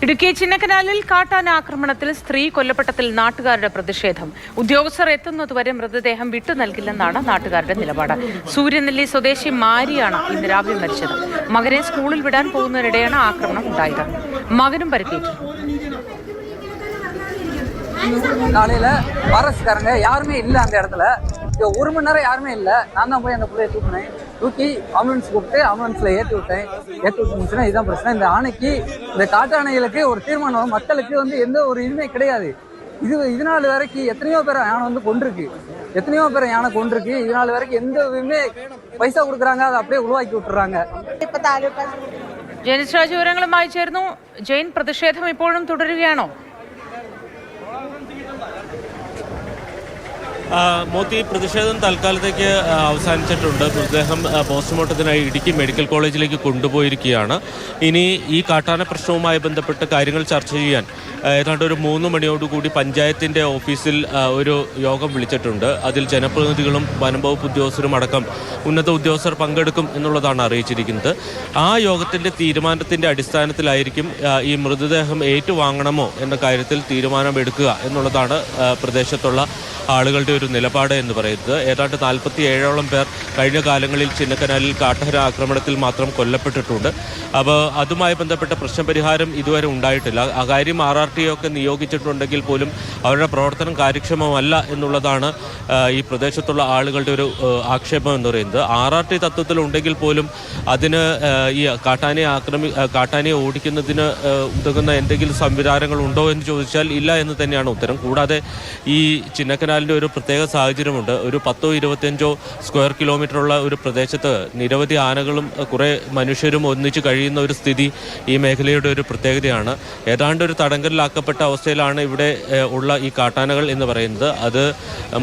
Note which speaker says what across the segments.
Speaker 1: ഇടുക്കി ചിന്നക്കനാലിൽ കാട്ടാന ആക്രമണത്തിൽ സ്ത്രീ കൊല്ലപ്പെട്ടതിൽ നാട്ടുകാരുടെ പ്രതിഷേധം. ഉദ്യോഗസ്ഥർ എത്തുന്നതുവരെ മൃതദേഹം വിട്ടു നൽകില്ലെന്നാണ് നാട്ടുകാരുടെ നിലപാട്. സൂര്യനെല്ലി സ്വദേശി മാരിയാണ് ഇന്ന് രാവിലെ മരിച്ചത്. മകനെ സ്കൂളിൽ വിടാൻ പോകുന്നതിനിടെയാണ് ആക്രമണം ഉണ്ടായത്. മകനും പരിക്കേറ്റു.
Speaker 2: காலையில் ஃபாரஸ்ட்காரங்க யாருமே இல்லை அந்த இடத்துல. ஒரு மணி நேரம் யாருமே இல்லை. நான் தான் போய் அந்த பிள்ளையை தூக்கி ஆம்புலன்ஸ் கூப்பிட்டு ஆம்புலன்ஸில் ஏற்றி விட்டுச்சுன்னா இதுதான் பிரச்சனை. இந்த ஆணைக்கு, இந்த காட்டு ஆணைகளுக்கு ஒரு தீர்மானம் மக்களுக்கு எந்த ஒரு இதுவுமே கிடையாது. இதனால் வரைக்கும் எத்தனையோ பேர் யானை கொண்டிருக்கு, யானை கொண்டிருக்கு. இதனால் வரைக்கும் எந்த இதுவுமே പൈസ കൊടുக்குறாங்க, அதை அப்படியே ഉളവാക്കി വിട്ടുறாங்க.
Speaker 1: ജെനിസ് രാജ് വിവരങ്ങളുമായി ചേർന്നു. ജെയിൻ, പ്രതിഷേധം ഇപ്പോഴും തുടരുകയാണോ?
Speaker 3: മോത്തി, പ്രതിഷേധം തൽക്കാലത്തേക്ക് അവസാനിച്ചിട്ടുണ്ട്. മൃതദേഹം പോസ്റ്റ്മോർട്ടത്തിനായി ഇടുക്കി മെഡിക്കൽ കോളേജിലേക്ക് കൊണ്ടുപോയിരിക്കുകയാണ്. ഇനി ഈ കാട്ടാന പ്രശ്നവുമായി ബന്ധപ്പെട്ട് കാര്യങ്ങൾ ചർച്ച ചെയ്യാൻ ഏതാണ്ട് ഒരു 3 മണിയോടുകൂടി പഞ്ചായത്തിൻ്റെ ഓഫീസിൽ ഒരു യോഗം വിളിച്ചിട്ടുണ്ട്. അതിൽ ജനപ്രതിനിധികളും വനം വകുപ്പ് ഉദ്യോഗസ്ഥരും അടക്കം ഉന്നത ഉദ്യോഗസ്ഥർ പങ്കെടുക്കും എന്നുള്ളതാണ് അറിയിച്ചിരിക്കുന്നത്. ആ യോഗത്തിൻ്റെ തീരുമാനത്തിൻ്റെ അടിസ്ഥാനത്തിലായിരിക്കും ഈ മൃതദേഹം ഏറ്റുവാങ്ങണമോ എന്ന കാര്യത്തിൽ തീരുമാനമെടുക്കുക എന്നുള്ളതാണ് പ്രദേശത്തുള്ള ആളുകളുടെ ഒരു നിലപാട് എന്ന് പറയുന്നത്. ഏതാണ്ട് 47ഓളം പേർ കഴിഞ്ഞ കാലങ്ങളിൽ ചിന്നക്കനാലിൽ കാട്ടാന ആക്രമണത്തിൽ മാത്രം കൊല്ലപ്പെട്ടിട്ടുണ്ട്. അപ്പോൾ അതുമായി ബന്ധപ്പെട്ട പ്രശ്നപരിഹാരം ഇതുവരെ ഉണ്ടായിട്ടില്ല. അകാര്യം RRTO ഒക്കെ നിയോഗിച്ചിട്ടുണ്ടെങ്കിൽ പോലും അവരുടെ പ്രവർത്തനം കാര്യക്ഷമമല്ല എന്നുള്ളതാണ് ഈ പ്രദേശത്തുള്ള ആളുകളുടെ ഒരു ആക്ഷേപം എന്ന് പറയുന്നത്. RRT തത്വത്തിലുണ്ടെങ്കിൽ പോലും അതിന് ഈ കാട്ടാനയെ ഓടിക്കുന്നതിന് ഉതകുന്ന എന്തെങ്കിലും സംവിധാനങ്ങൾ ഉണ്ടോ എന്ന് ചോദിച്ചാൽ ഇല്ല എന്ന് തന്നെയാണ് ഉത്തരം. കൂടാതെ ഈ ചിന്നക്കനാലിൻ്റെ ഒരു പ്രത്യേക സാഹചര്യമുണ്ട്. ഒരു 10-25 സ്ക്വയർ കിലോമീറ്ററുള്ള ഒരു പ്രദേശത്ത് നിരവധി ആനകളും കുറേ മനുഷ്യരും ഒന്നിച്ച് കഴിയുന്ന ഒരു സ്ഥിതി ഈ മേഖലയുടെ ഒരു പ്രത്യേകതയാണ്. ഏതാണ്ട് ഒരു തടങ്കലിലാക്കപ്പെട്ട അവസ്ഥയിലാണ് ഇവിടെ ഉള്ള ഈ കാട്ടാനകൾ എന്ന് പറയുന്നത്. അത്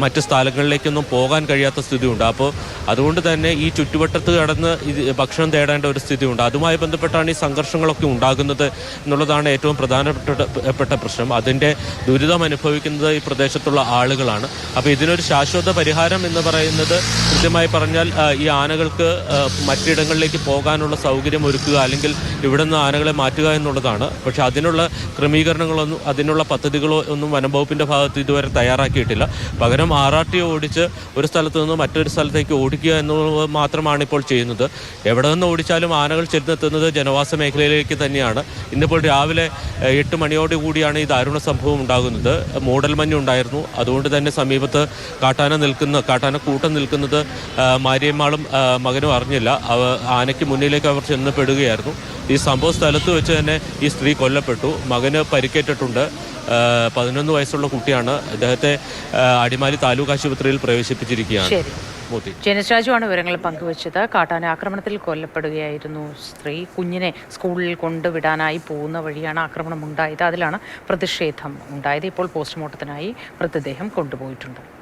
Speaker 3: മറ്റ് സ്ഥലങ്ങളിലേക്കൊന്നും പോകാൻ കഴിയാത്ത സ്ഥിതിയുണ്ട്. അപ്പോൾ അതുകൊണ്ട് തന്നെ ഈ ചുറ്റുവട്ടത്ത് കടന്ന് ഭക്ഷണം തേടേണ്ട ഒരു സ്ഥിതിയുണ്ട്. അതുമായി ബന്ധപ്പെട്ടാണ് ഈ സംഘർഷങ്ങളൊക്കെ ഉണ്ടാകുന്നത് എന്നുള്ളതാണ് ഏറ്റവും പ്രധാനപ്പെട്ട പ്രശ്നം. അതിൻ്റെ ദുരിതം അനുഭവിക്കുന്നത് ഈ പ്രദേശത്തുള്ള ആളുകളാണ്. അപ്പോൾ ഇതിനൊരു ശാശ്വത പരിഹാരം എന്ന് പറയുന്നത് കൃത്യമായി പറഞ്ഞാൽ ഈ ആനകൾക്ക് മറ്റിടങ്ങളിലേക്ക് പോകാനുള്ള സൗകര്യം ഒരുക്കുക, അല്ലെങ്കിൽ ഇവിടെ നിന്ന് ആനകളെ മാറ്റുക എന്നുള്ളതാണ്. പക്ഷെ അതിനുള്ള ക്രമീകരണങ്ങളൊന്നും, അതിനുള്ള പദ്ധതികളോ ഒന്നും വനം വകുപ്പിൻ്റെ ഭാഗത്ത് ഇതുവരെ തയ്യാറാക്കിയിട്ടില്ല. പകരം RRTO ഓടിച്ച് ഒരു സ്ഥലത്ത് നിന്ന് മറ്റൊരു സ്ഥലത്തേക്ക് ഓടിക്കുക എന്നുള്ളത് മാത്രമാണ് ഇപ്പോൾ ചെയ്യുന്നത്. എവിടെ നിന്ന് ഓടിച്ചാലും ആനകൾ ചെന്നെത്തുന്നത് ജനവാസ മേഖലയിലേക്ക് തന്നെയാണ്. ഇന്നിപ്പോൾ രാവിലെ 8 മണിയോടുകൂടിയാണ് ഈ ദാരുണ സംഭവം ഉണ്ടാകുന്നത്. മൂടൽമഞ്ഞുണ്ടായിരുന്നു. അതുകൊണ്ട് തന്നെ സമീപത്ത് കാട്ടാന കൂട്ടം നിൽക്കുന്നത് മാരിയമ്മാളും മകനും അറിഞ്ഞില്ല. ആനയ്ക്ക് മുന്നിലേക്ക് അവർ ചെന്ന് പെടുകയായിരുന്നു. ഈ സംഭവ സ്ഥലത്ത് വെച്ച് തന്നെ ഈ സ്ത്രീ കൊല്ലപ്പെട്ടു. മകന് പരിക്കേറ്റിട്ടുണ്ട്. 11 വയസ്സുള്ള കുട്ടിയാണ്. അദ്ദേഹത്തെ അടിമാലി താലൂക്ക് ആശുപത്രിയിൽ പ്രവേശിപ്പിച്ചിരിക്കുകയാണ്.
Speaker 1: ജെനിസ് രാജുവാണ് വിവരങ്ങൾ പങ്കുവച്ചത്. കാട്ടാന ആക്രമണത്തിൽ കൊല്ലപ്പെടുകയായിരുന്നു സ്ത്രീ. കുഞ്ഞിനെ സ്കൂളിൽ കൊണ്ടുവിടാനായി പോകുന്ന വഴിയാണ് ആക്രമണം ഉണ്ടായത്. അതിലാണ് പ്രതിഷേധം ഉണ്ടായത്. ഇപ്പോൾ പോസ്റ്റ്മോർട്ടത്തിനായി മൃതദേഹം കൊണ്ടുപോയിട്ടുണ്ട്.